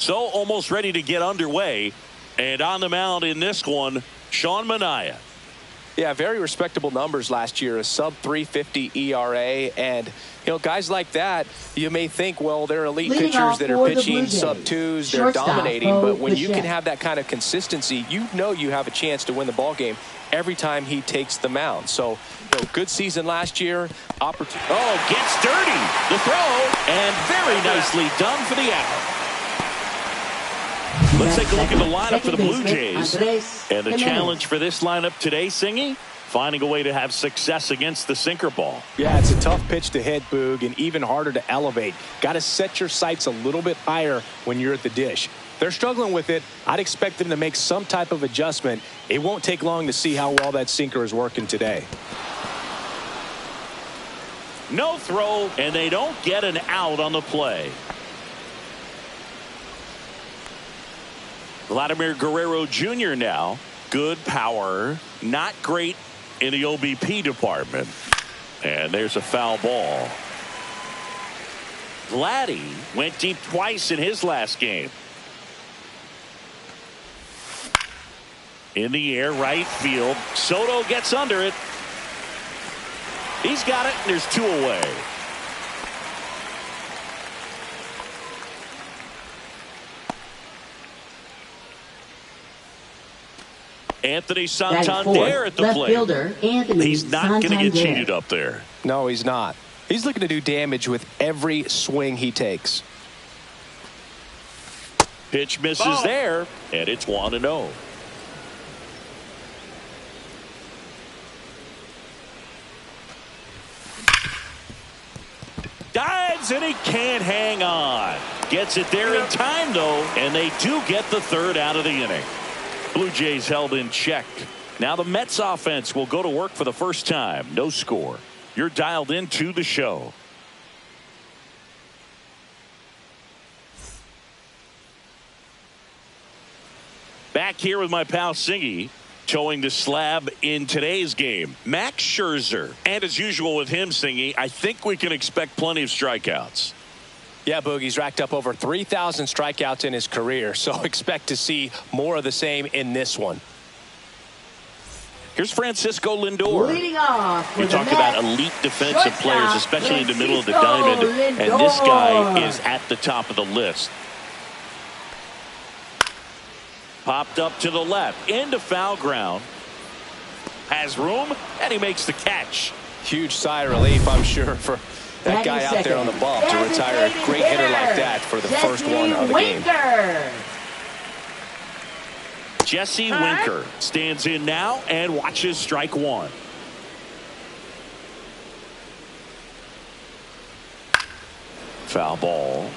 So almost ready to get underway. And on the mound in this one, Sean Manaea. Yeah, very respectable numbers last year, a sub 350 ERA. And, you know, guys like that, you may think, well, they're elite pitchers that are pitching sub 2s, they're dominating. But when you can have that kind of consistency, you know you have a chance to win the ball game every time he takes the mound. So, you know, good season last year. Oh, gets dirty. The throw, and very nicely done for the out. Let's take a look at the lineup for the Blue Jays. And the challenge for this lineup today, Singy, finding a way to have success against the sinker ball. Yeah, it's a tough pitch to hit, Boog, and even harder to elevate. Got to set your sights a little bit higher when you're at the dish. They're struggling with it. I'd expect them to make some type of adjustment. It won't take long to see how well that sinker is working today. No throw, and they don't get an out on the play. Vladimir Guerrero Jr. now. Good power. Not great in the OBP department. And there's a foul ball. Vladdy went deep twice in his last game. In the air, right field. Soto gets under it. He's got it, and there's 2 away. Anthony Santander at the plate. He's not going to get cheated up there. No, he's not. He's looking to do damage with every swing he takes. Pitch misses there, and it's 1-0. Dives, and he can't hang on. Gets it there in time, though, and they do get the 3rd out of the inning. Blue Jays held in check. Now the Mets offense will go to work for the first time. No score. You're dialed into the show. Back here with my pal Singy, towing the slab in today's game. Max Scherzer. And as usual with him, Singy, I think we can expect plenty of strikeouts. Yeah, Boogie's racked up over 3,000 strikeouts in his career, so expect to see more of the same in this one. Here's Francisco Lindor. Leading off you talk about elite defensive players, especially in the middle of the diamond, and this guy is at the top of the list. Popped up to the left, into foul ground. Has room, and he makes the catch. Huge sigh of relief, I'm sure, for that guy out there on the bump to retire a great hitter like that for the first one of the game. Jesse Winker stands in now and watches strike 1. Foul ball.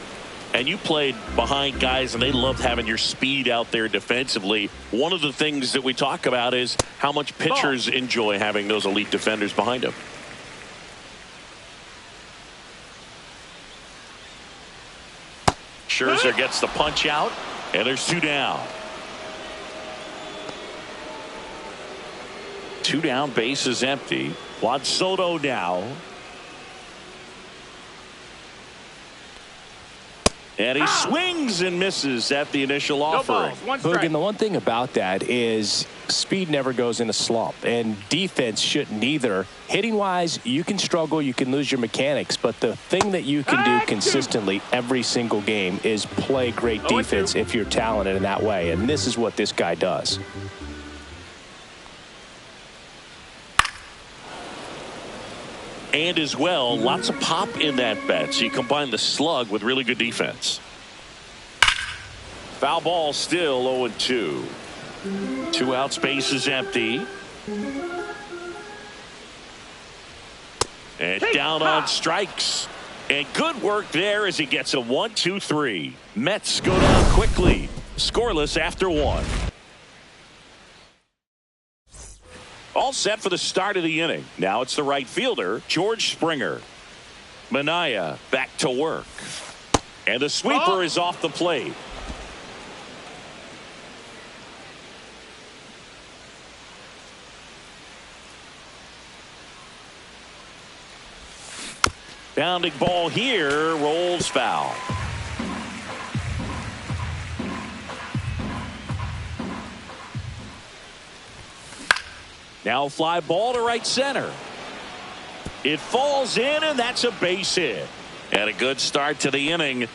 And you played behind guys, and they loved having your speed out there defensively. One of the things that we talk about is how much pitchers enjoy having those elite defenders behind them. Scherzer gets the punch out, and there's 2 down. 2 down, base is empty. Juan Soto now. And he swings and misses at the initial offering. Hogan, the one thing about that is speed never goes in a slump, and defense shouldn't either. Hitting-wise, you can struggle, you can lose your mechanics, but the thing that you can do consistently every single game is play great defense if you're talented in that way, and this is what this guy does. And as well, lots of pop in that bat. So you combine the slug with really good defense. Foul ball still 0-2. 2 outs, base is empty. And down on strikes. And good work there as he gets a 1-2-3. Mets go down quickly. Scoreless after 1. All set for the start of the inning. Now it's the right fielder, George Springer. Manaea back to work. And the sweeper is off the plate. Bounding ball here, rolls foul. Now fly ball to right center. It falls in, and that's a base hit. And a good start to the inning.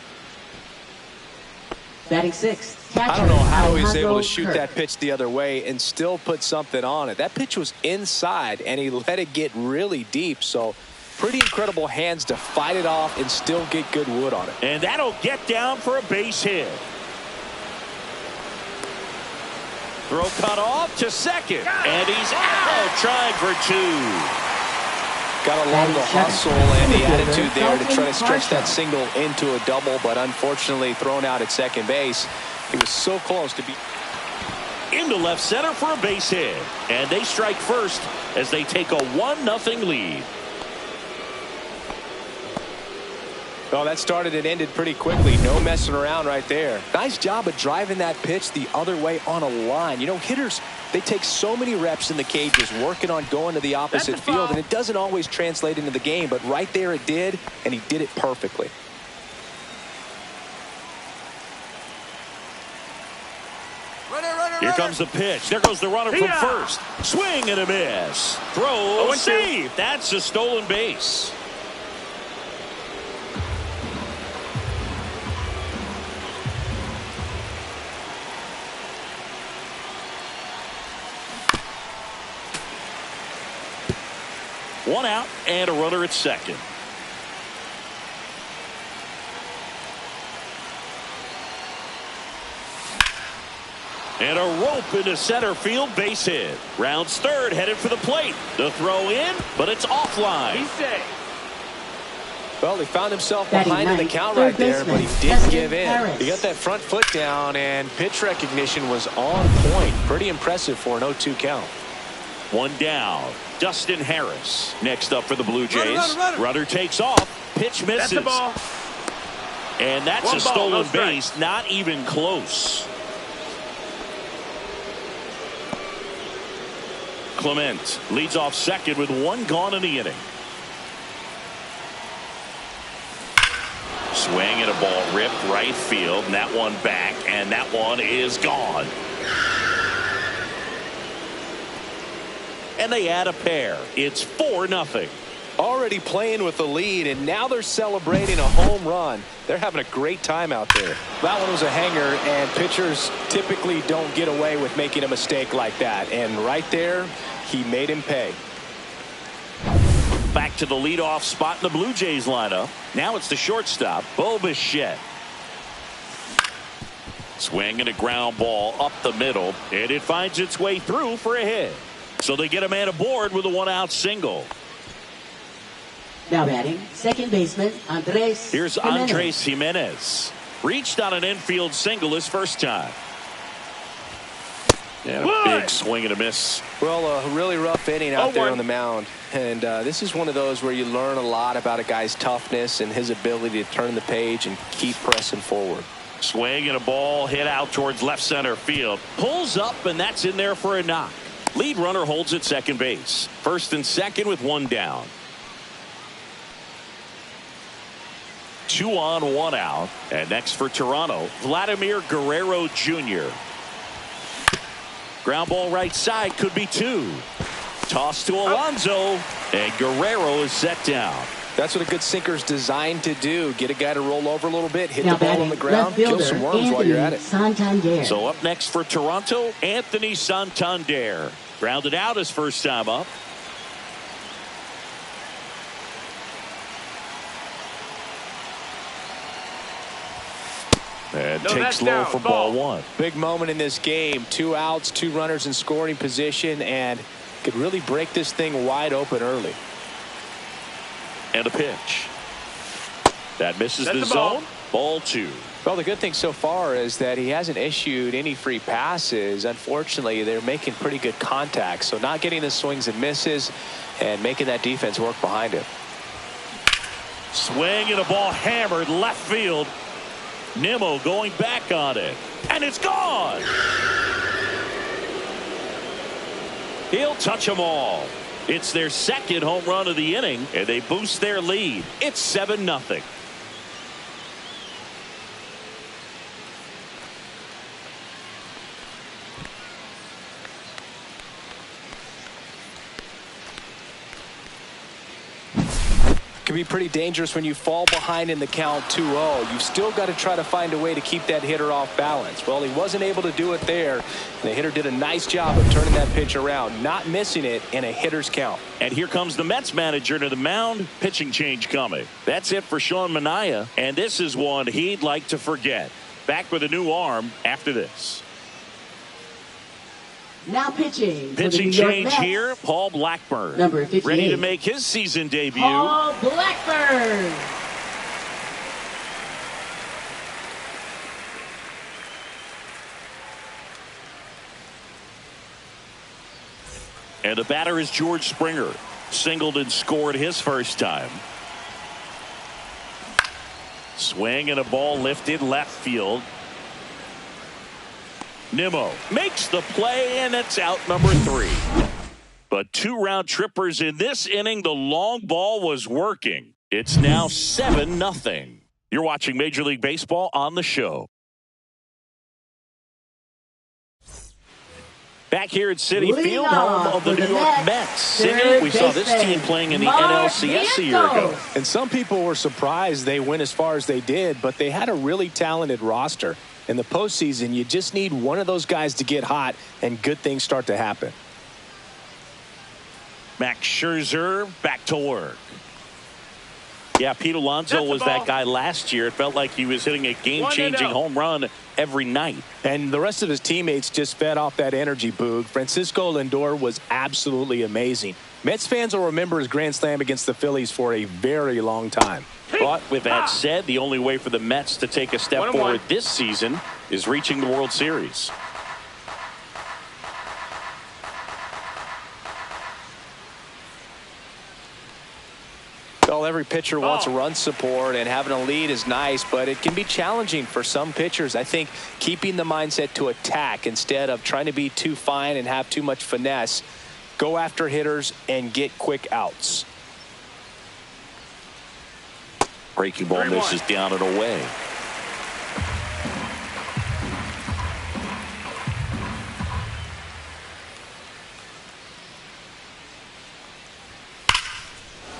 Batting sixth, catcher, I don't know how he was able to Alejandro shoot Kirk. that pitch the other way and still put something on it. That pitch was inside, and he let it get really deep. So pretty incredible hands to fight it off and still get good wood on it. And that'll get down for a base hit. Throw cut off to second. And he's out, trying for two. Got a lot of the hustle and the attitude there to try to stretch that single into a double, but unfortunately thrown out at second base. He was so close to be Into left center for a base hit. And they strike first as they take a 1-0 lead. Well, that started and ended pretty quickly. No messing around right there. Nice job of driving that pitch the other way on a line. You know, hitters, they take so many reps in the cages working on going to the opposite field, and it doesn't always translate into the game, but right there it did, and he did it perfectly. Here comes the pitch. There goes the runner from first. Swing and a miss. Throw, save. That's a stolen base. One out and a runner at second. And a rope into center field, base hit. Rounds third, headed for the plate. The throw in, but it's offline. He's safe. Well, he found himself Batting behind in the ninth, count third right there, but he baseman, didn't Justin give in. Harris. He got that front foot down, and pitch recognition was on point. Pretty impressive for an 0-2 count. One down. Dustin Harris next up for the Blue Jays. Runner takes off. Pitch misses. That's the ball. And that's One a ball, stolen no strike. base. Not even close. Clement leads off second with one gone in the inning. Swing and a ball ripped right field, and that one back, and that one is gone. And they add a pair. It's 4-0. Already playing with the lead, and now they're celebrating a home run. They're having a great time out there. That one was a hanger, and pitchers typically don't get away with making a mistake like that. And right there, he made him pay. Back to the leadoff spot in the Blue Jays lineup. Now it's the shortstop, Bo Bichette. Swing and a ground ball up the middle, and it finds its way through for a hit. So they get a man aboard with a one-out single. Now batting, second baseman, Andres Here's Jimenez. Andres Jimenez. Reached on an infield single his first time. And a big swing and a miss. Well, a really rough inning out there on the mound. And this is one of those where you learn a lot about a guy's toughness and his ability to turn the page and keep pressing forward. Swing and a ball hit out towards left center field. Pulls up, and that's in there for a knock. Lead runner holds at second base. First and second with one down. 2 on, 1 out. And next for Toronto, Vladimir Guerrero Jr. Ground ball right side, could be 2. Toss to Alonso, and Guerrero is set down. That's what a good sinker's designed to do. Get a guy to roll over a little bit, hit Now the ball on batting, the ground, left kill fielder, some worms while you're at Anthony it. Santander. So up next for Toronto, Anthony Santander. Grounded out his first time up. And takes low for ball 1. Big moment in this game. 2 outs, 2 runners in scoring position, and could really break this thing wide open early. And a pitch. That misses the zone. Ball 2. Well, the good thing so far is that he hasn't issued any free passes. Unfortunately, they're making pretty good contact. So not getting the swings and misses and making that defense work behind him. Swing and a ball hammered left field. Nimmo going back on it. And it's gone. He'll touch them all. It's their second home run of the inning, and they boost their lead. It's 7-0. can be pretty dangerous when you fall behind in the count 2-0. You've still got to try to find a way to keep that hitter off balance. Well, he wasn't able to do it there. And the hitter did a nice job of turning that pitch around, not missing it in a hitter's count. And here comes the Mets manager to the mound. Pitching change coming. That's it for Sean Manaea. And this is one he'd like to forget. Back with a new arm after this. Now pitching. Pitching change here. Paul Blackburn. Number 58. Ready to make his season debut. Paul Blackburn. And the batter is George Springer. Singled and scored his first time. Swing and a ball lifted left field. Nimmo makes the play, and it's out number 3. But 2 round trippers in this inning. The long ball was working. It's now 7-0. You're watching Major League Baseball on the show. Back here at Citi Field, home of the New York Mets. Cindy, we saw this team playing in the NLCS a year ago. And some people were surprised they went as far as they did, but they had a really talented roster. In the postseason, you just need one of those guys to get hot, and good things start to happen. Max Scherzer back to work. Yeah, Pete Alonso was that guy last year. It felt like he was hitting a game-changing home run every night. And the rest of his teammates just fed off that energy, Boog. Francisco Lindor was absolutely amazing. Mets fans will remember his grand slam against the Phillies for a very long time. But with that said, the only way for the Mets to take a step forward this season is reaching the World Series. Well, every pitcher wants run support, and having a lead is nice, but it can be challenging for some pitchers. I think keeping the mindset to attack instead of trying to be too fine and have too much finesse, go after hitters and get quick outs. Breaking ball misses down and away.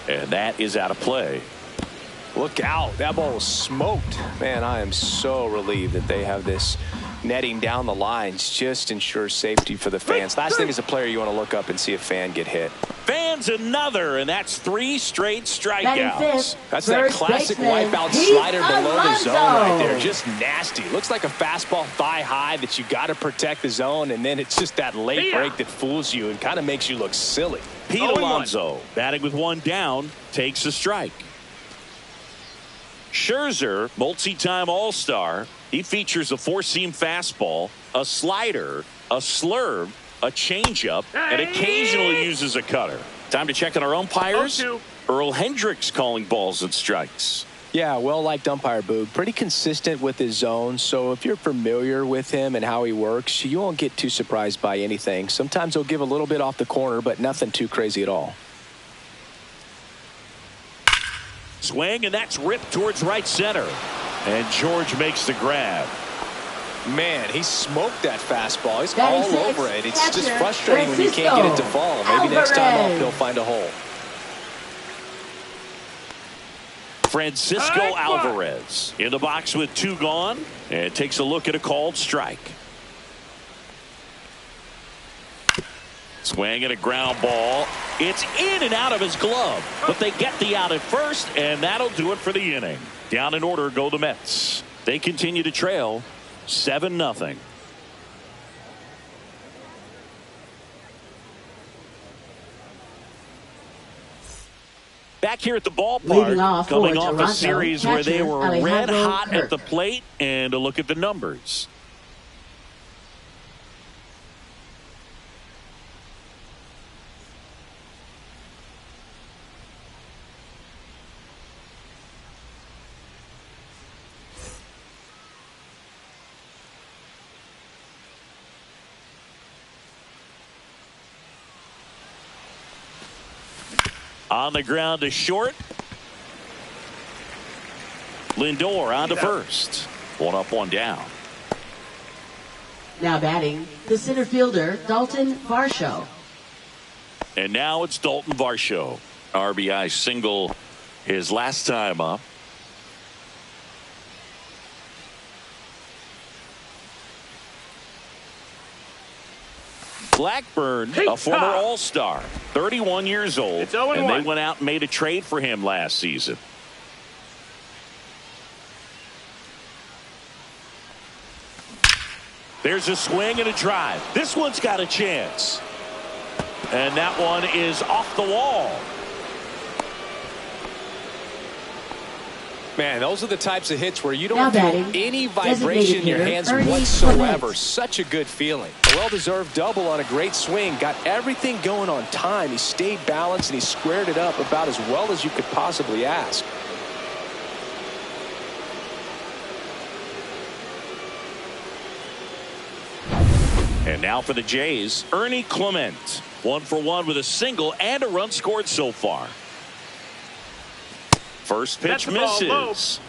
And that is out of play. Look out. That ball was smoked. Man, I am so relieved that they have this netting down the lines. Just ensures safety for the fans. Last thing as a player, you want to look up and see a fan get hit. Fans another, and that's 3 straight strikeouts. That's that classic wipeout slider below the zone right there. Just nasty. Looks like a fastball thigh high that you got to protect the zone, and then it's just that late break that fools you and kind of makes you look silly. Pete Alonso, batting with 1 down, takes a strike. Scherzer, multi-time All-Star. He features a 4-seam fastball, a slider, a slurve, a changeup, and occasionally uses a cutter. Time to check on our umpires. Earl Hendricks calling balls and strikes. Yeah, well-liked umpire, Boog. Pretty consistent with his zone, so if you're familiar with him and how he works, you won't get too surprised by anything. Sometimes he'll give a little bit off the corner, but nothing too crazy at all. Swing, and that's ripped towards right center. And George makes the grab. Man, he smoked that fastball. He's all over it. It's just frustrating when you can't get it to fall. Maybe next time up he'll find a hole. Francisco Alvarez in the box with 2 gone, and takes a look at a called strike. Swing and a ground ball. It's in and out of his glove, but they get the out at first, and that'll do it for the inning. Down in order go the Mets. They continue to trail 7-0. Back here at the ballpark, coming off a series where they were red hot at the plate, and a look at the numbers. On the ground to short. Lindor on to first. 1 up, 1 down. Now batting, the center fielder, Dalton Varsho. And now it's Dalton Varsho. RBI single His last time up. Blackburn, a former All-Star, 31 years old, and they went out and made a trade for him last season. There's a swing and a drive. This one's got a chance. And that one is off the wall. Man, those are the types of hits where you don't feel any vibration in your hands whatsoever. Such a good feeling. A well-deserved double on a great swing. Got everything going on time. He stayed balanced and he squared it up about as well as you could possibly ask. And now for the Jays, Ernie Clement. 1 for 1 with a single and a run scored so far. First pitch misses.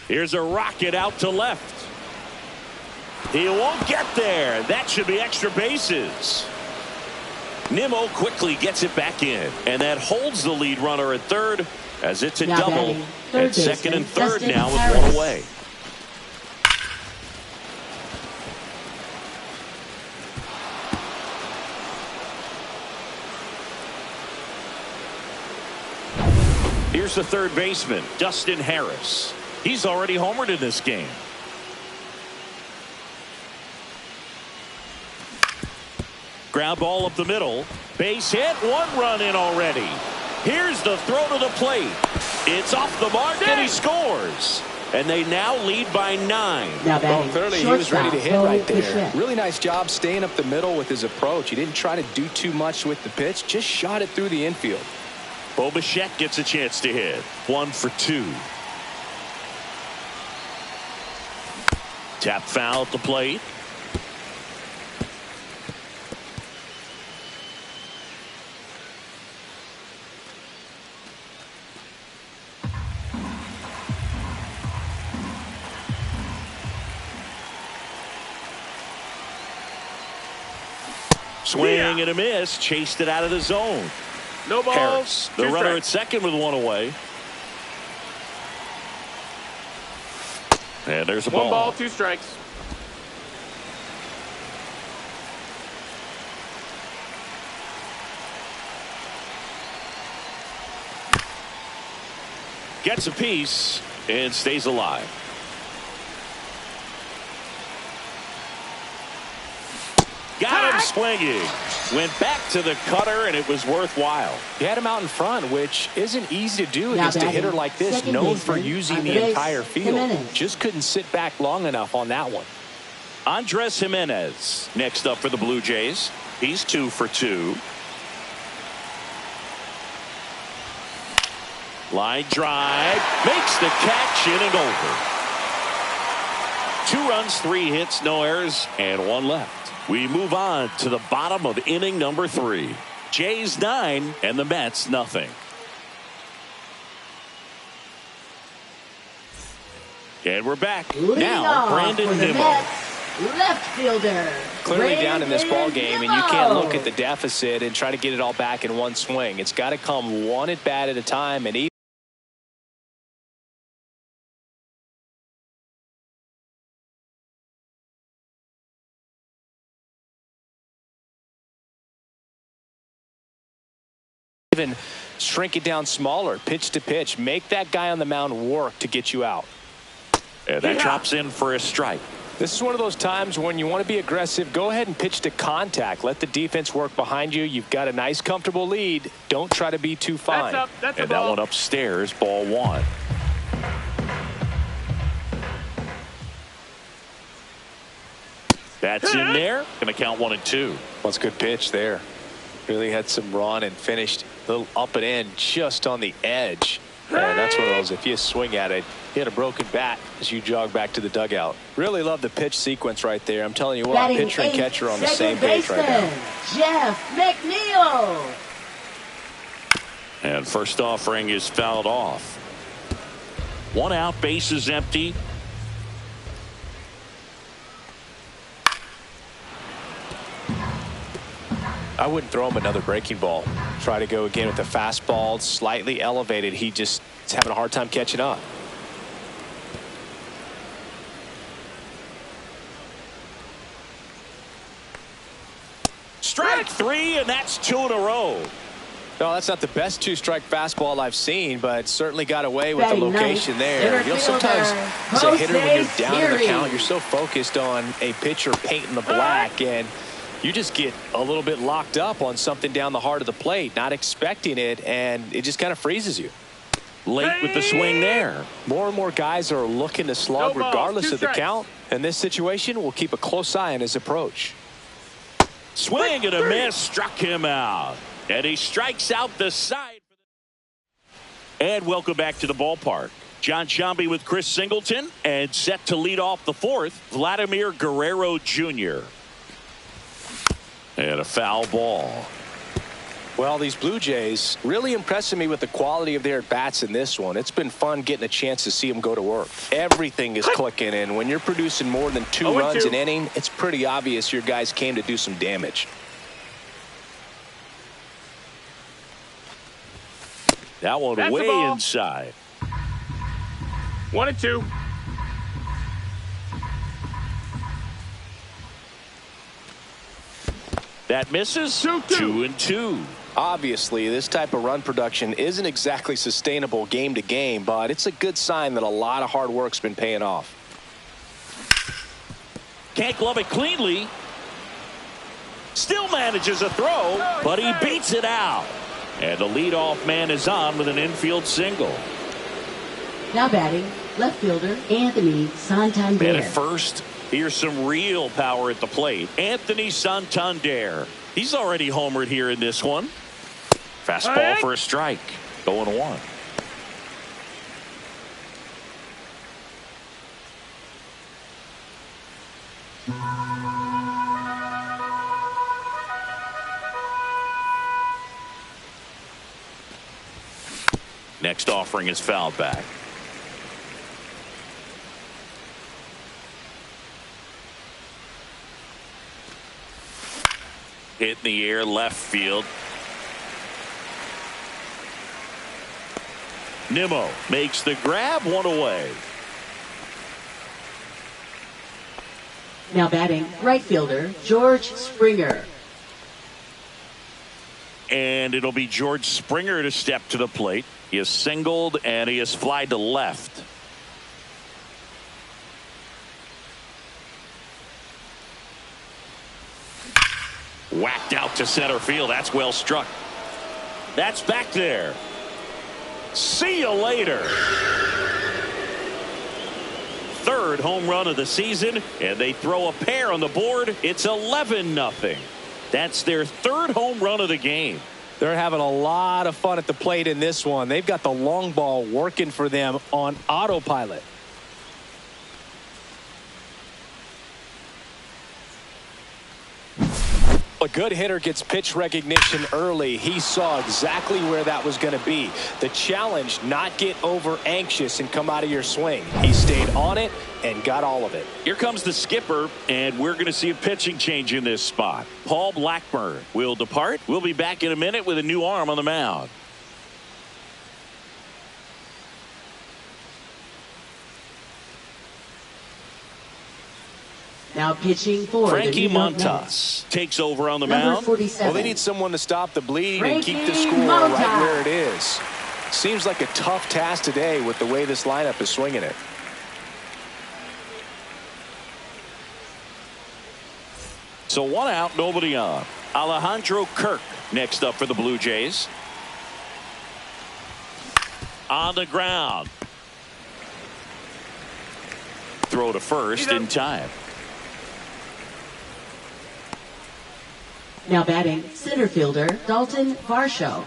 Here's a rocket out to left. He won't get there. That should be extra bases. Nimmo quickly gets it back in, and that holds the lead runner at third as it's a double. At second and third now with one away. Here's the third baseman, Dustin Harris. He's already homered in this game. Ground ball up the middle. Base hit. 1 run in already. Here's the throw to the plate. It's off the mark and he scores. And they now lead by 9. Well, clearly he was ready to hit right there. Really nice job staying up the middle with his approach. He didn't try to do too much with the pitch. Just shot it through the infield. Bo Bichette gets a chance to hit. 1 for 2. Tap foul at the plate. Swing and a miss. Chased it out of the zone. No balls. Harris, the runner at second with 1 away. And there's a ball. 1 ball, 2 strikes. Gets a piece and stays alive. Got him swinging. Went back to the cutter, and it was worthwhile. He had him out in front, which isn't easy to do against a hitter like this, known for using the entire field. Just couldn't sit back long enough on that one. Andres Jimenez next up for the Blue Jays. He's 2 for 2. Line drive. Makes the catch, inning over. 2 runs, 3 hits, no errors, and 1 left. We move on to the bottom of inning number 3. Jays 9 and the Mets nothing. And we're back. Now Brandon Nimmo. Left fielder. Clearly down in this ball game, and you can't look at the deficit and try to get it all back in one swing. It's got to come one at bat at a time, and even shrink it down smaller, pitch to pitch, make that guy on the mound work to get you out. And that drops in for a strike. This is one of those times when you want to be aggressive. Go ahead and pitch to contact. Let the defense work behind you. You've got a nice, comfortable lead. Don't try to be too fine. That's and that one upstairs, ball 1. That's in there. Going to count 1 and 2. That's a good pitch there. Really had some run and finished a little up and in just on the edge. And that's one of those, if you swing at it, hit a broken bat as you jog back to the dugout. Really love the pitch sequence right there. I'm telling you what, pitcher and catcher on the same page right now. Jeff McNeil. And first offering is fouled off. One out, bases empty. I wouldn't throw him another breaking ball. Try to go again with the fastball, slightly elevated. He just is having a hard time catching up. Strike three, and that's 2 in a row. No, that's not the best two-strike fastball I've seen, but certainly got away with the location there. You know, sometimes as a hitter, when you're down in the count, you're so focused on a pitcher painting the black, and you just get a little bit locked up on something down the heart of the plate, not expecting it, and it just kind of freezes you. Late with the swing there. More and more guys are looking to slug regardless of the count. In this situation, we'll keep a close eye on his approach. Swing and a miss, struck him out. And he strikes out the side. And welcome back to the ballpark. John Sciambi with Chris Singleton, and set to lead off the fourth, Vladimir Guerrero Jr. And a foul ball. Well, these Blue Jays really impressing me with the quality of their at-bats in this one. It's been fun getting a chance to see them go to work. Everything is clicking, and when you're producing more than 2 runs an inning, it's pretty obvious your guys came to do some damage. That one That's way inside. 1-2. That misses. 2-2. Obviously, this type of run production isn't exactly sustainable game to game, but it's a good sign that a lot of hard work's been paying off. Can't glove it cleanly. Still manages a throw, but he beats it out. And the leadoff man is on with an infield single. Now batting, left fielder Anthony Santander. And at first, here's some real power at the plate. Anthony Santander. He's already homered here in this one. Fastball for a strike. 0-1. Next offering is fouled back. Hit in the air, left field. Nimmo makes the grab, one away. Now batting, right fielder George Springer. And it'll be George Springer to step to the plate. He is singled and he is flied to left. Whacked out to center field. That's well struck. That's back there. See you later. Third home run of the season, and they throw a pair on the board. It's 11-0. That's their third home run of the game. They're having a lot of fun at the plate in this one. They've got the long ball working for them on autopilot. A good hitter gets pitch recognition early. He saw exactly where that was going to be. The challenge, not get over anxious and come out of your swing. He stayed on it and got all of it. Here comes the skipper, and we're going to see a pitching change in this spot. Paul Blackburn will depart. We'll be back in a minute with a new arm on the mound. Now pitching for Frankie the New York Montas Mets. takes over on the Number mound. 47. Well, they need someone to stop the bleeding and keep the Frankie score Montas. right where it is. Seems like a tough task today with the way this lineup is swinging it. So 1 out, nobody on. Alejandro Kirk next up for the Blue Jays. On the ground. Throw to first in time. Now batting, center fielder Dalton Varsho.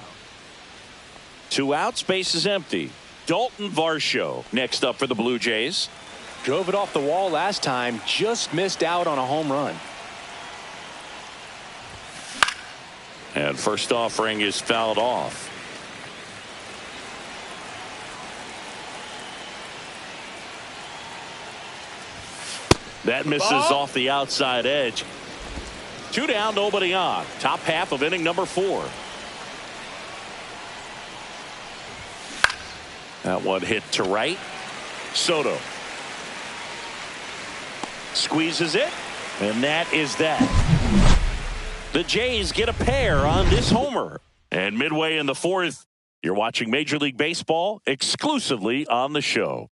2 outs, base is empty. Dalton Varsho next up for the Blue Jays. Drove it off the wall last time, just missed out on a home run. And first offering is fouled off. That misses off the outside edge. 2 down, nobody on. Top half of inning number 4. That one hit to right. Soto squeezes it, and that is that. The Jays get a pair on this homer. And midway in the 4th, you're watching Major League Baseball exclusively on the show.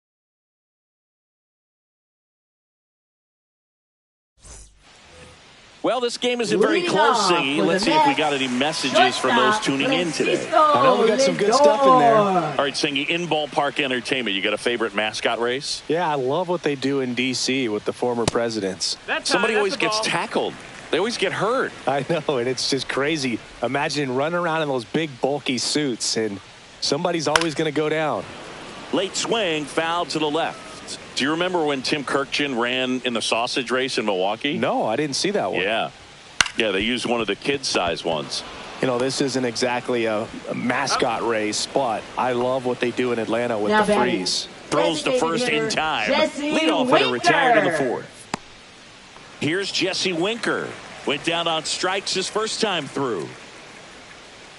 Well, this game isn't very close, Siggy. Let's see if we got any messages from those tuning in today. I know we got some good stuff in there. All right, Siggy, in ballpark entertainment, you got a favorite mascot race? Yeah, I love what they do in D.C. with the former presidents. Somebody always gets tackled. They always get hurt. I know, and it's just crazy. Imagine running around in those big, bulky suits, and somebody's always going to go down. Late swing, foul to the left. Do you remember when Tim Kirkchin ran in the sausage race in Milwaukee? No, I didn't see that one. Yeah, they used one of the kid-size ones. You know, this isn't exactly a mascot race, but I love what they do in Atlanta with the freeze. Throws to first in time. Leadoff hitter retired in the 4th. Here's Jesse Winker. Went down on strikes his first time through.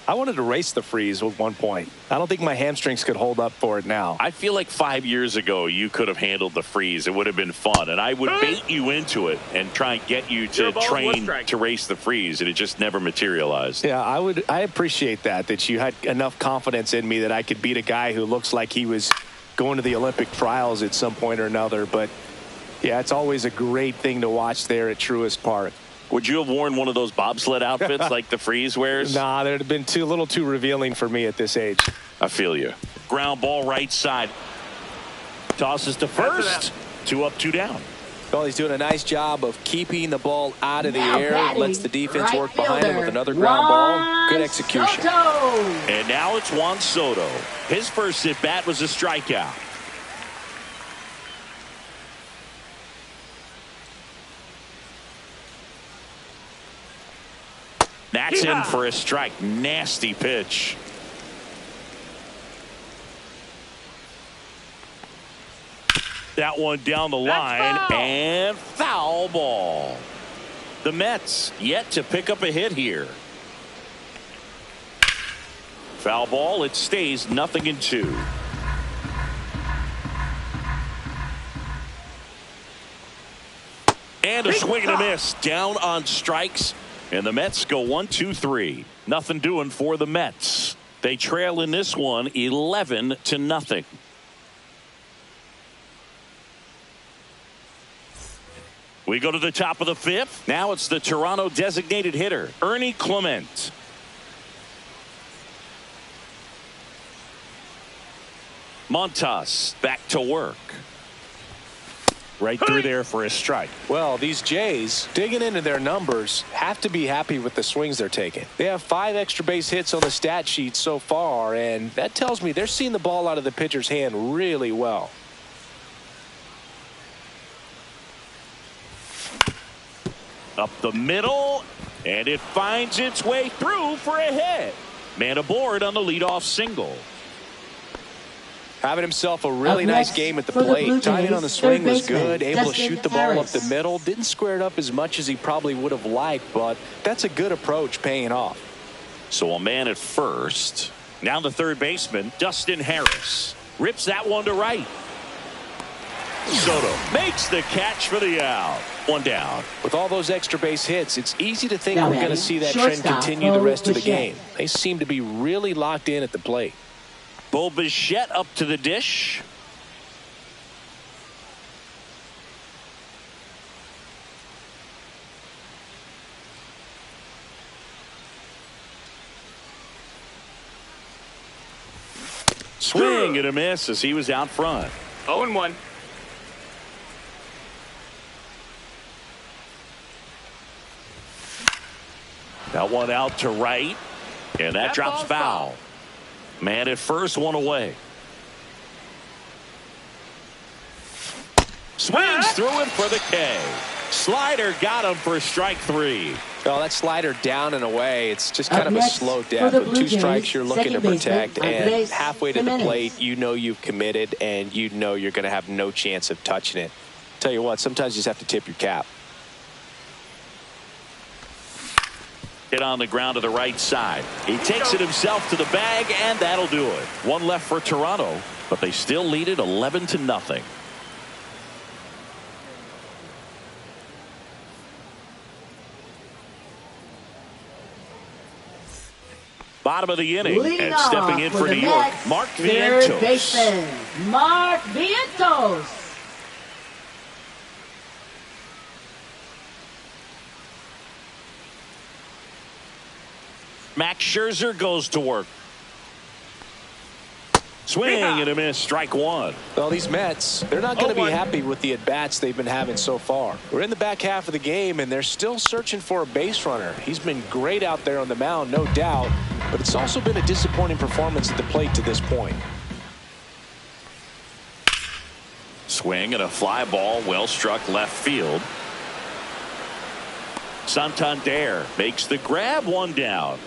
I wanted to race the freeze at one point. I don't think my hamstrings could hold up for it now. I feel like 5 years ago you could have handled the freeze. It would have been fun, and I would bait you into it and try and get you to train to race the freeze, and it just never materialized. Yeah, I appreciate that you had enough confidence in me that I could beat a guy who looks like he was going to the Olympic trials at some point or another. But yeah, it's always a great thing to watch there at Truist Park. Would you have worn one of those bobsled outfits like the freeze wears? Nah, that'd have been a little too revealing for me at this age. I feel you. Ground ball right side. Tosses to first. 2 up, 2 down. Well, he's doing a nice job of keeping the ball out of the air. Lets the defense work behind him with another ground ball. Good execution. And now it's Juan Soto. His first at bat was a strikeout. That's in for a strike. Nasty pitch. That one down the line and foul ball. The Mets yet to pick up a hit here. Foul ball. It stays 0-2. And a swing and a miss. Down on strikes. And the Mets go 1-2-3. Nothing doing for the Mets. They trail in this one 11-0. We go to the top of the 5th. Now it's the Toronto designated hitter, Ernie Clement. Montas back to work. Right through there for a strike. Well, these Jays, digging into their numbers, have to be happy with the swings they're taking. They have 5 extra base hits on the stat sheet so far, and that tells me they're seeing the ball out of the pitcher's hand really well. Up the middle, and it finds its way through for a hit. Man aboard on the leadoff single. Having himself a really nice game at the plate. Timing on the swing was good. Able to shoot the ball up the middle. Didn't square it up as much as he probably would have liked, but that's a good approach paying off. So a man at first. Now the third baseman, Dustin Harris. Rips that one to right. Soto makes the catch for the out. 1 down. With all those extra base hits, it's easy to think we're going to see that trend continue the rest of the game. They seem to be really locked in at the plate. Bo Bichette up to the dish. Swing and a miss as he was out front. 0-1. That one out to right, and that drops foul. Man at first, 1 away. Swings through him for the K. Slider got him for strike 3. Well, that slider down and away, it's just kind of a slow death. With 2 strikes you're looking to protect, and halfway to the plate, you know you've committed, and you know you're going to have no chance of touching it. Tell you what, sometimes you just have to tip your cap. Hit on the ground to the right side. He takes it himself to the bag, and that'll do it. One left for Toronto, but they still lead it 11-0. Bottom of the inning, Leading and stepping in for New York, Mets, Mark third Vientos. baseman, Mark Vientos. Max Scherzer goes to work. Swing and a miss, strike one. Well, these Mets, they're not going to be happy with the at-bats they've been having so far. We're in the back half of the game, and they're still searching for a base runner. He's been great out there on the mound, no doubt, but it's also been a disappointing performance at the plate to this point. Swing and a fly ball, well struck left field. Santander makes the grab, one down.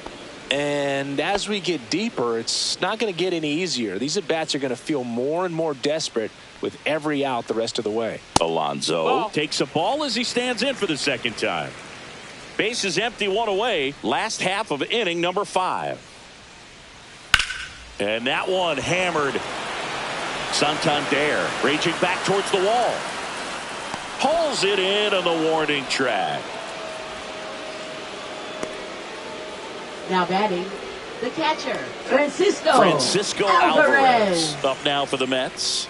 And as we get deeper, it's not going to get any easier. These at-bats are going to feel more and more desperate with every out the rest of the way. Alonso takes a ball as he stands in for the second time. Base is empty, one away. Last half of inning number 5. And that one hammered. Santander raging back towards the wall. Pulls it in on the warning track. Now batting, the catcher, Francisco Alvarez. Up now for the Mets.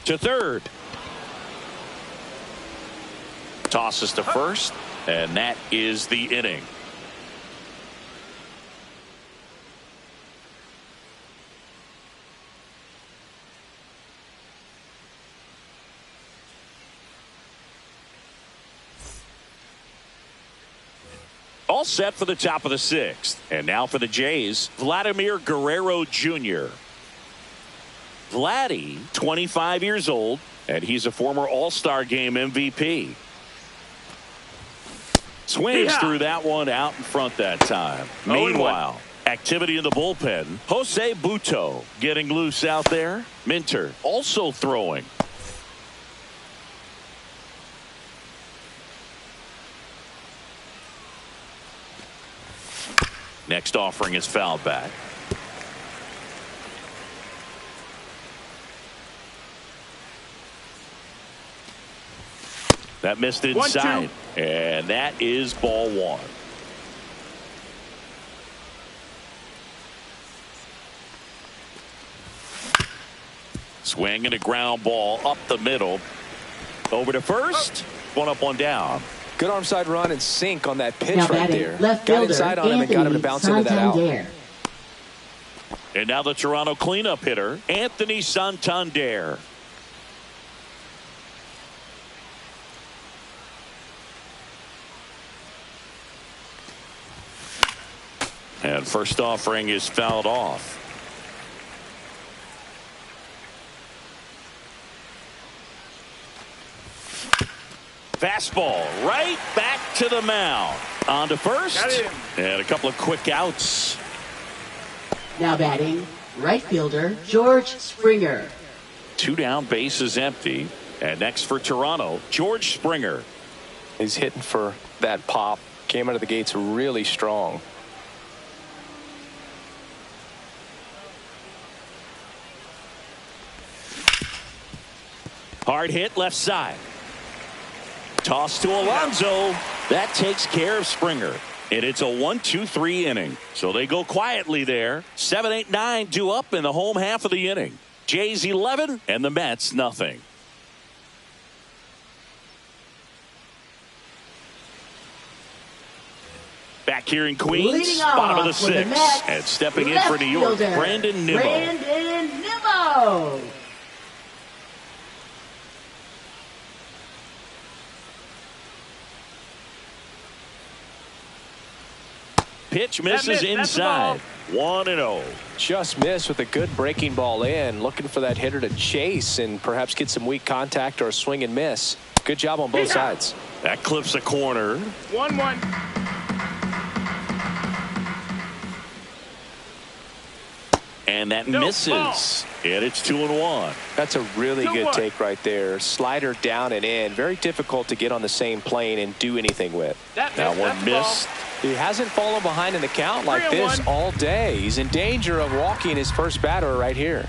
To third. Tosses to first, and that is the inning. All set for the top of the 6th. And now for the Jays, Vladimir Guerrero Jr. Vladdy, 25 years old, and he's a former All-Star Game MVP. Swings through that one out in front that time. Meanwhile, activity in the bullpen. Jose Butto getting loose out there. Minter also throwing. Next offering is fouled back. That missed inside. 1-2. And that is ball 1. Swing and a ground ball up the middle. Over to first. One up, one down. Good arm side run and sink on that pitch now right there. Left got inside on him and got him to bounce into that out. And now the Toronto cleanup hitter, Anthony Santander. And first offering is fouled off. Fastball right back to the mound. On to first. And a couple of quick outs. Now batting, right fielder, George Springer. 2 down, bases empty. And next for Toronto, George Springer. He's hitting for that pop. Came out of the gates really strong. Hard hit left side. Toss to Alonso. That takes care of Springer. And it's a 1-2-3 inning. So they go quietly there. 7, 8, 9 due up in the home half of the inning. Jays 11 and the Mets nothing. Back here in Queens, bottom of the 6th. And stepping in for New York, Brandon Nimmo. Pitch misses inside. 1-0. Just missed with a good breaking ball in. Looking for that hitter to chase and perhaps get some weak contact or a swing and miss. Good job on both sides. That clips a corner. 1-1. And that misses. And it's 2-1. That's a really good take right there. Slider down and in. Very difficult to get on the same plane and do anything with. That one missed. He hasn't fallen behind in the count like this all day. He's in danger of walking his first batter right here.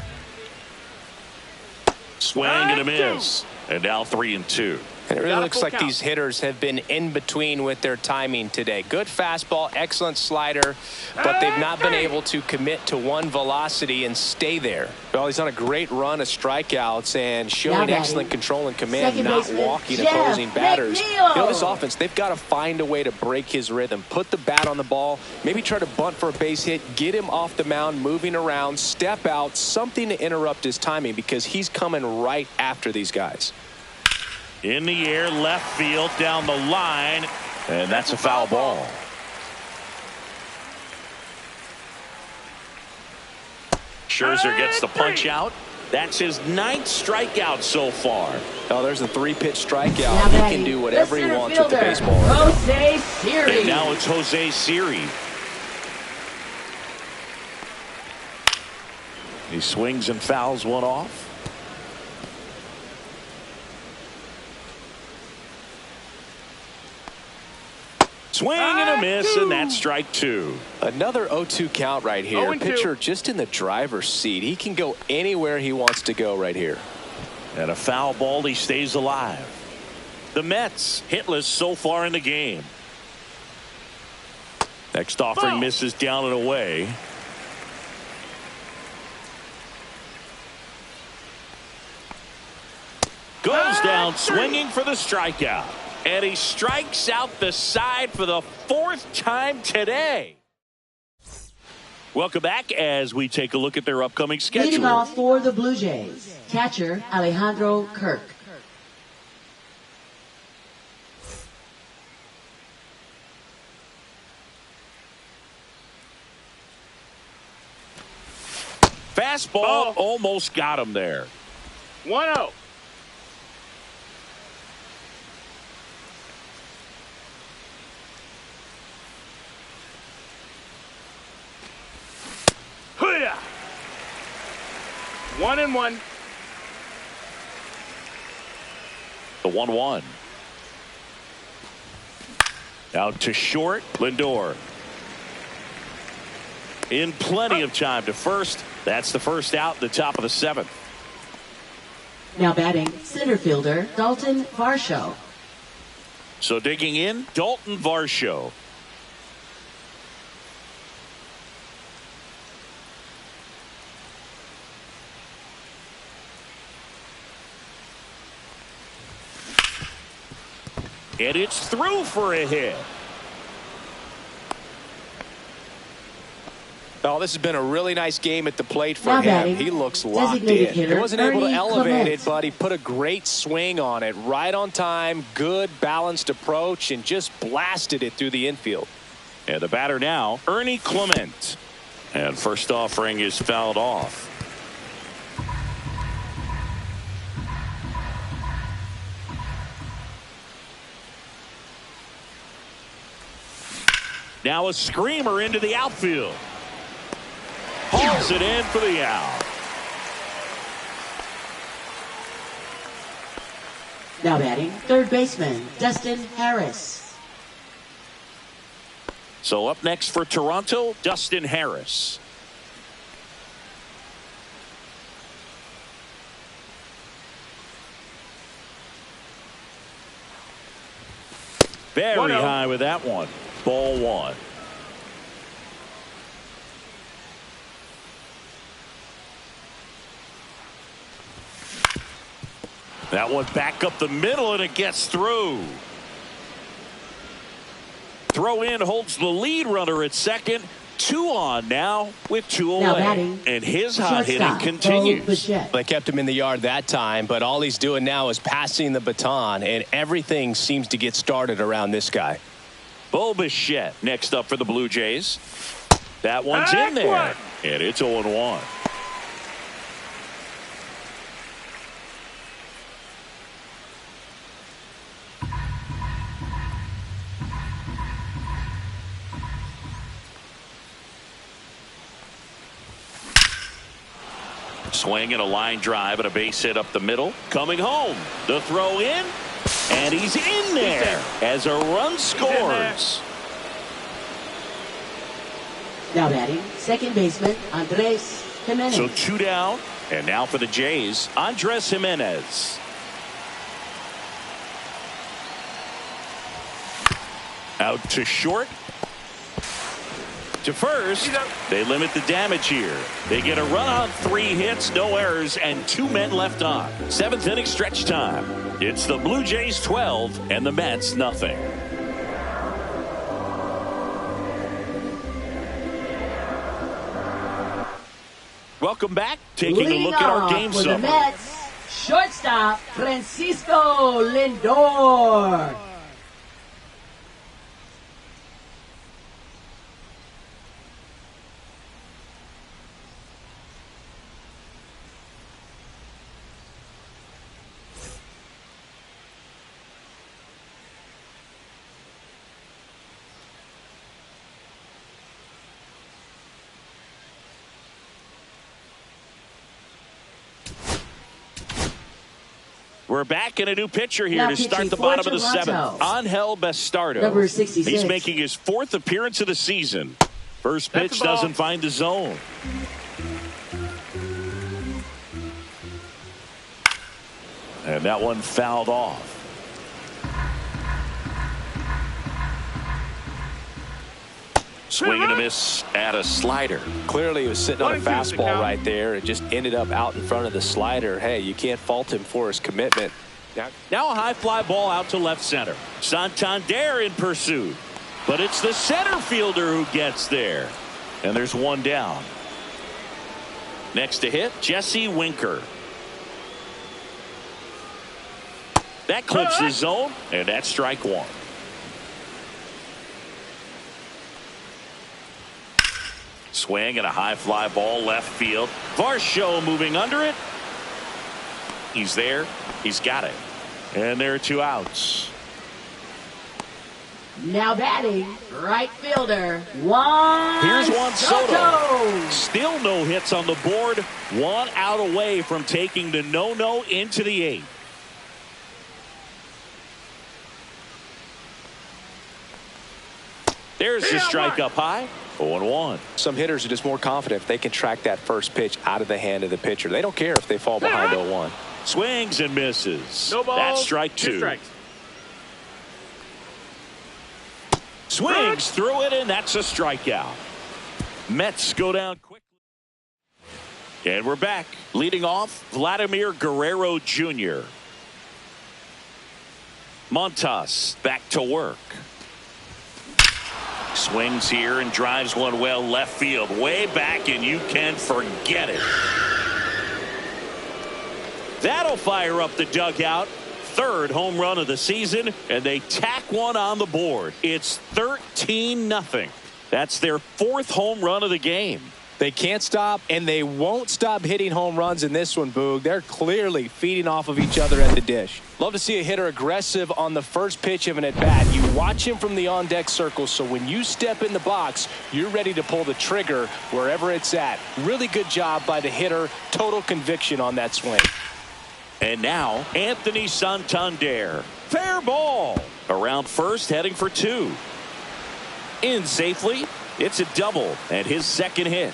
Swing and a miss. And now 3-2. And it really looks like these hitters have been in between with their timing today. Good fastball, excellent slider, but they've not been able to commit to one velocity and stay there. Well, he's on a great run of strikeouts and showing excellent control and command, not walking opposing batters. You know, this offense, they've got to find a way to break his rhythm, put the bat on the ball, maybe try to bunt for a base hit, get him off the mound, moving around, step out, something to interrupt his timing because he's coming right after these guys. In the air, left field, down the line, and that's a foul ball. Scherzer gets the punch out. That's his 9th strikeout so far. Oh, there's a 3-pitch strikeout. He can do whatever he wants with the baseball. Jose Siri. And now it's Jose Siri. He swings and fouls one off. Swing and a miss, and that's strike 2. Another 0-2 count right here. Pitcher just in the driver's seat. He can go anywhere he wants to go right here. And a foul ball, he stays alive. The Mets hitless so far in the game. Next offering misses down and away. Goes down swinging for the strikeout. And he strikes out the side for the 4th time today. Welcome back as we take a look at their upcoming schedule. Leading off for the Blue Jays, catcher Alejandro Kirk. Fastball almost got him there. 1-0. Hoo-yah! 1-1. The 1-1. Out to short, Lindor. In plenty of time to first. That's the first out, the top of the 7th. Now batting, center fielder Dalton Varsho. So digging in, Dalton Varsho. And it's through for a hit. Oh, this has been a really nice game at the plate for him. He looks locked in. He wasn't able to elevate it, but he put a great swing on it. Right on time, good balanced approach, and just blasted it through the infield. And the batter now, Ernie Clement. And first offering is fouled off. Now a screamer into the outfield. Hauls it in for the out. Now batting, third baseman Dustin Harris. So up next for Toronto, Dustin Harris. Very high with that one. Ball 1. That one back up the middle, and it gets through. Throw in holds the lead runner at second. 2 on now with 2 away. Batting, and his hot hitting continues. They kept him in the yard that time, but all he's doing now is passing the baton, and everything seems to get started around this guy. Bo Bichette next up for the Blue Jays. That one's in there, and it's 0-1. Swing and a line drive and a base hit up the middle. Coming home. The throw in. And he's in there as a run scores. Now batting, second baseman, Andres Jimenez. So 2 down. And now for the Jays, Andres Jimenez. Out to short. To first. They limit the damage here. They get a run on 3 hits, no errors, and 2 men left on. 7th inning stretch time. It's the Blue Jays 12 and the Mets nothing. Welcome back. Taking a look at our game for summary. the Mets, shortstop Francisco Lindor. We're back in a new pitcher here to start the bottom of the 7th. Angel Bastardo. Number 66. He's making his 4th appearance of the season. First pitch doesn't find the zone. And that one fouled off. Swing and a miss at a slider. Clearly he was sitting on a fastball right there. It just ended up out in front of the slider. Hey, you can't fault him for his commitment. Now a high fly ball out to left center. Santander in pursuit. But it's the center fielder who gets there. And there's 1 down. Next to hit, Jesse Winker. That clips the zone, and that's strike 1. Swing and a high fly ball left field. Varsho moving under it. He's there. He's got it. And there are 2 outs. Now batting, right fielder, Juan Here's Juan Soto. Soto. Still no hits on the board. 1 out away from taking the no-no into the 8th. There's the strike up high. 0-1. Some hitters are just more confident if they can track that first pitch out of the hand of the pitcher. They don't care if they fall behind 0-1. Swings and misses. No ball. That's strike 2. 2 strikes. Swings through it, and that's a strikeout. Mets go down quickly. And we're back. Leading off, Vladimir Guerrero Jr. Montas back to work. Swings here and drives one well left field. Way back, and you can forget it. That'll fire up the dugout. 3rd home run of the season, and they tack one on the board. It's 13-0. That's their 4th home run of the game. They can't stop, and they won't stop hitting home runs in this one, Boog. They're clearly feeding off of each other at the dish. Love to see a hitter aggressive on the first pitch of an at-bat. You watch him from the on-deck circle, so when you step in the box, you're ready to pull the trigger wherever it's at. Really good job by the hitter. Total conviction on that swing. And now, Anthony Santander. Fair ball. Around first, heading for 2. In safely. It's a double and his 2nd hit.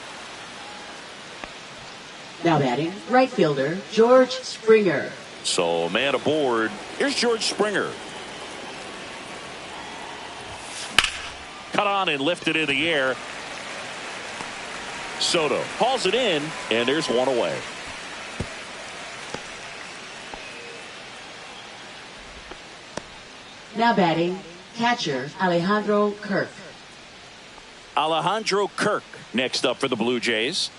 Now batting, right fielder, George Springer. So, man aboard. Here's George Springer. Cut on and lifted in the air. Soto hauls it in, and there's 1 away. Now batting, catcher Alejandro Kirk. Alejandro Kirk next up for the Blue Jays.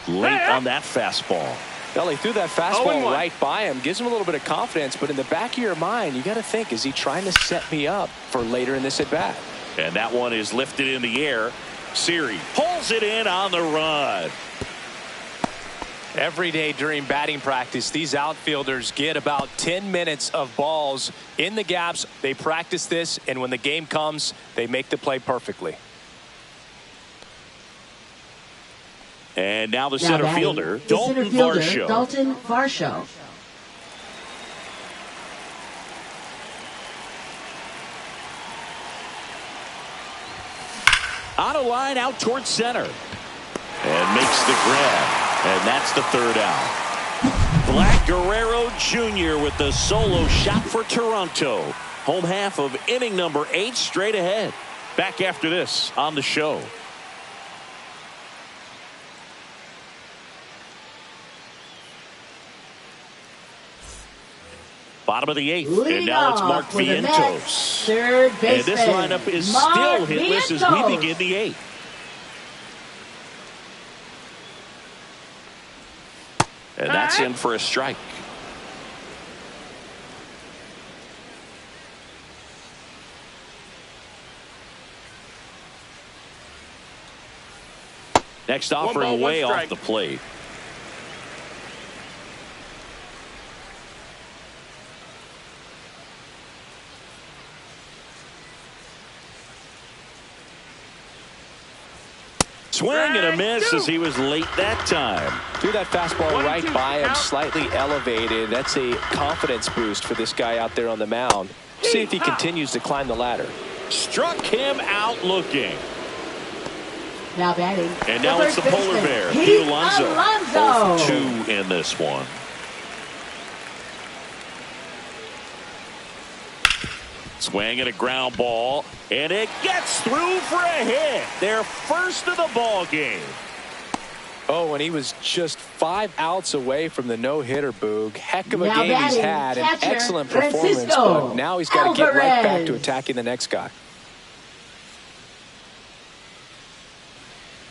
Late on that fastball. Well, he threw that fastball right by him. Gives him a little bit of confidence, but in the back of your mind, you got to think, is he trying to set me up for later in this at-bat? And that one is lifted in the air. Siri pulls it in on the run. Every day during batting practice, these outfielders get about 10 minutes of balls in the gaps. They practice this, and when the game comes, they make the play perfectly. And now the center fielder, Dalton Varsho. On a line out towards center. And makes the grab. And that's the third out. Black Guerrero Jr. with the solo shot for Toronto. Home half of inning number 8 straight ahead. Back after this on the show. Bottom of the 8th, and now it's Mark Vientos. Third baseman, and this lineup is still hitless as we begin the 8th. And that's in for a strike. Next offering way off the plate. Swing and a miss as he was late that time. Threw that fastball right by him, slightly elevated. That's a confidence boost for this guy out there on the mound. See if he continues to climb the ladder. Struck him out looking. Now batting. And now it's the polar bear, Pete Alonso. 0 for 2 in this one. Swing at a ground ball, and it gets through for a hit. Their first of the ball game. Oh, and he was just 5 outs away from the no-hitter, Boog. Heck of a game he's had, an excellent performance, but now he's got to get right back to attacking the next guy.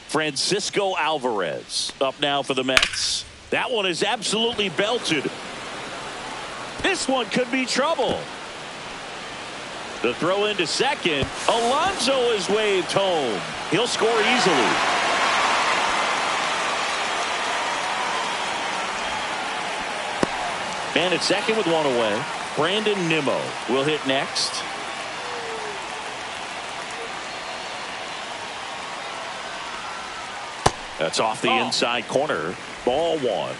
Francisco Alvarez up now for the Mets. That one is absolutely belted. This one could be trouble. The throw into second. Alonso is waved home. He'll score easily. Man at second with one away. Brandon Nimmo will hit next. That's off the inside corner. Ball 1.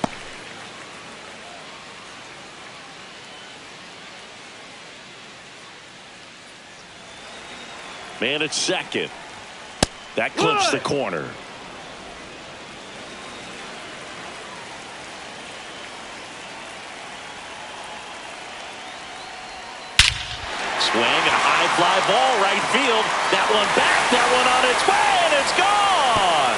Man at second. That clips the corner. Swing and a high fly ball right field. That one back. That one on its way, and it's gone.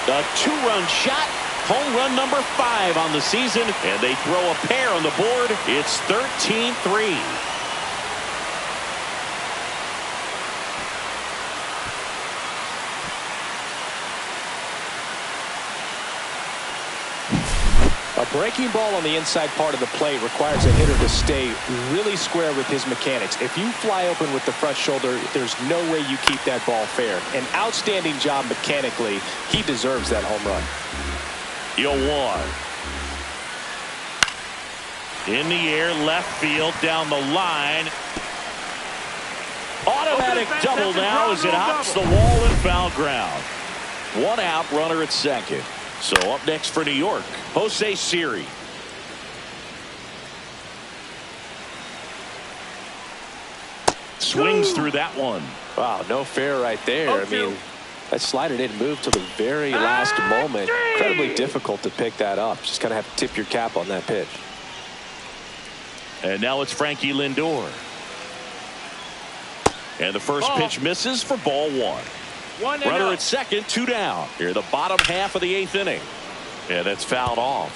A 2-run shot. Home run number 5 on the season, and they throw a pair on the board. It's 13-3. A breaking ball on the inside part of the plate requires a hitter to stay really square with his mechanics. If you fly open with the front shoulder, there's no way you keep that ball fair. An outstanding job mechanically. He deserves that home run. 0-1. In the air, left field, down the line. Automatic double now as it hops the wall and foul ground. 1 out, runner at second. So up next for New York, Jose Siri. Swings through that one. Wow, no fair right there. I mean, that slider didn't move till the very last moment. Incredibly difficult to pick that up. Just kind of have to tip your cap on that pitch. And now it's Frankie Lindor. And the first pitch misses for ball 1. Runner at second, 2 down. Here the bottom half of the 8th inning. And it's fouled off.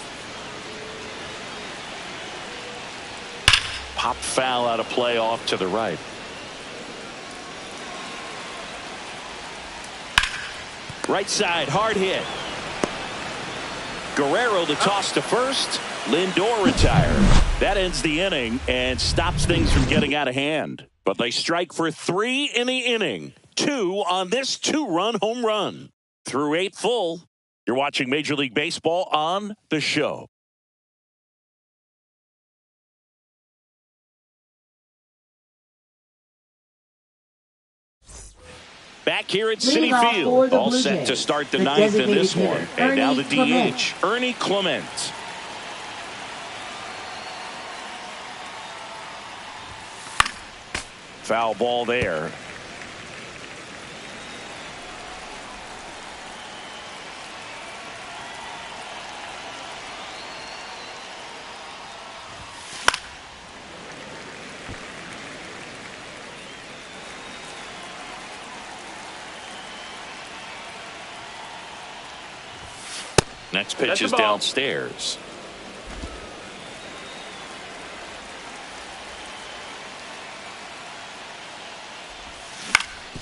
Pop foul out of play off to the right. Right side, hard hit. Guerrero the toss to first. Lindor retired. That ends the inning and stops things from getting out of hand. But they strike for 3 in the inning. 2 on this 2-run home run. Through 8 full. You're watching Major League Baseball on The Show. Back here at Citi Field, all set to start the ninth in this one. And now the DH, Ernie Clement. Foul ball there. Next pitch is downstairs.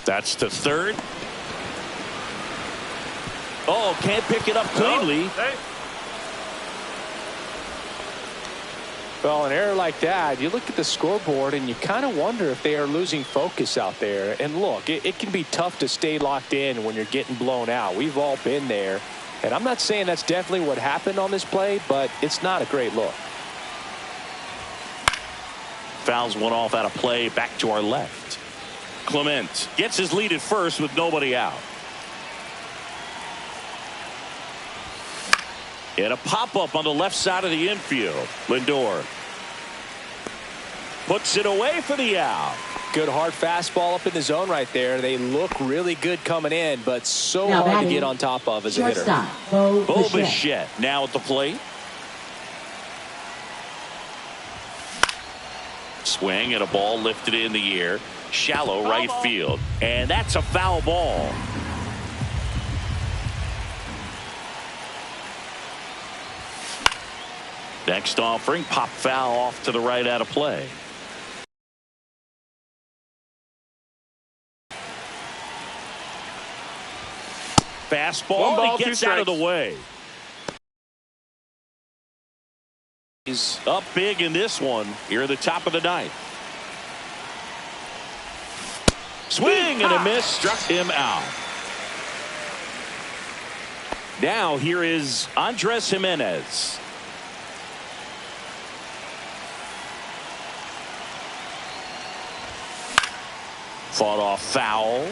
That's to third. Oh, can't pick it up cleanly. Well, an error like that, you look at the scoreboard and you kind of wonder if they are losing focus out there. And look, it can be tough to stay locked in when you're getting blown out. We've all been there. And I'm not saying that's definitely what happened on this play, but it's not a great look. Fouls one off out of play. Back to our left. Clement gets his lead at first with nobody out. And a pop-up on the left side of the infield. Lindor puts it away for the out. Good hard fastball up in the zone right there. They look really good coming in, but so hard to get on top of as a hitter. Bo Bichette now at the plate. Swing and a ball lifted in the air. Shallow right field. And that's a foul ball. Next offering, pop foul off to the right out of play. Fastball, and he gets out of the way. He's up big in this one here at the top of the ninth. Swing and a miss, struck him out. Now here is Andres Jimenez. Fought off foul.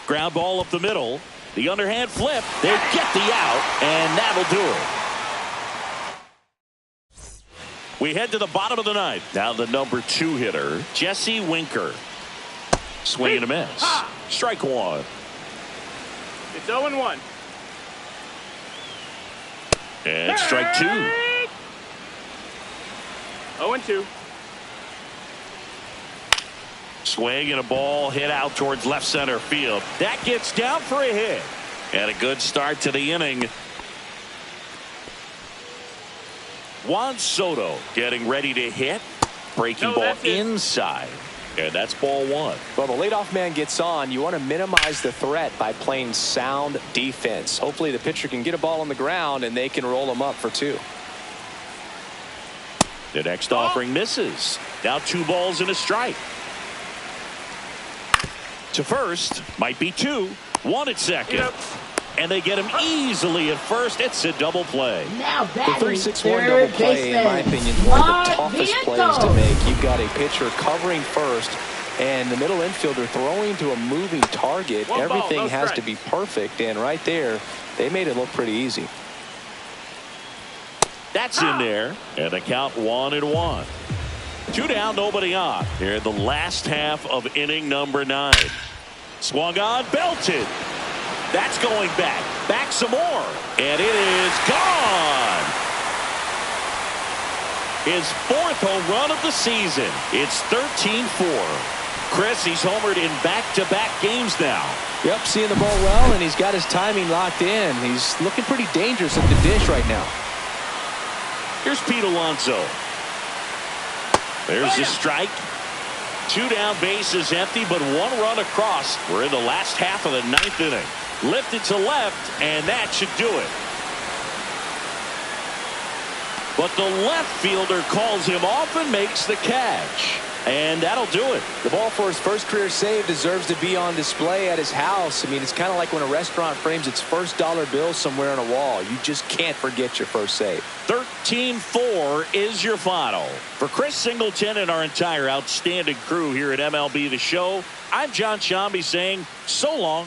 Ground ball up the middle. The underhand flip. They get the out, and that'll do it. We head to the bottom of the ninth. Now the number 2 hitter, Jesse Winker. Swing and a miss. Strike one. It's 0-1. And strike 2. 0-2. Swing and a ball hit out towards left center field. That gets down for a hit. And a good start to the inning. Juan Soto getting ready to hit. Breaking ball inside. And that's ball 1. Well, the leadoff man gets on. You want to minimize the threat by playing sound defense. Hopefully the pitcher can get a ball on the ground and they can roll him up for 2. The next offering misses. Now 2 balls and a strike. To first, might be 2. 1 at second. And they get him easily at first. It's a double play. Now the 3-6-1 double play, in my opinion, is one of the toughest plays to make. You've got a pitcher covering first, and the middle infielder throwing to a moving target. Everything has to be perfect, and right there, they made it look pretty easy. That's in there, and the count 1-1. 2 down, nobody on. Here in the last half of inning number 9. Swung on, belted. That's going back. Back some more. And it is gone. His 4th home run of the season. It's 13-4. Chris, he's homered in back-to-back games now. Yep, seeing the ball well, and he's got his timing locked in. He's looking pretty dangerous at the dish right now. Here's Pete Alonso. There's the strike. 2 down, bases empty, but 1 run across. We're in the last half of the 9th inning. Lifted to left, and that should do it. But the left fielder calls him off and makes the catch. And that'll do it. The ball for his first career save deserves to be on display at his house. I mean, it's kind of like when a restaurant frames its first dollar bill somewhere on a wall. You just can't forget your first save. 13-4 is your final. For Chris Singleton and our entire outstanding crew here at MLB The Show, I'm John Shambi saying so long.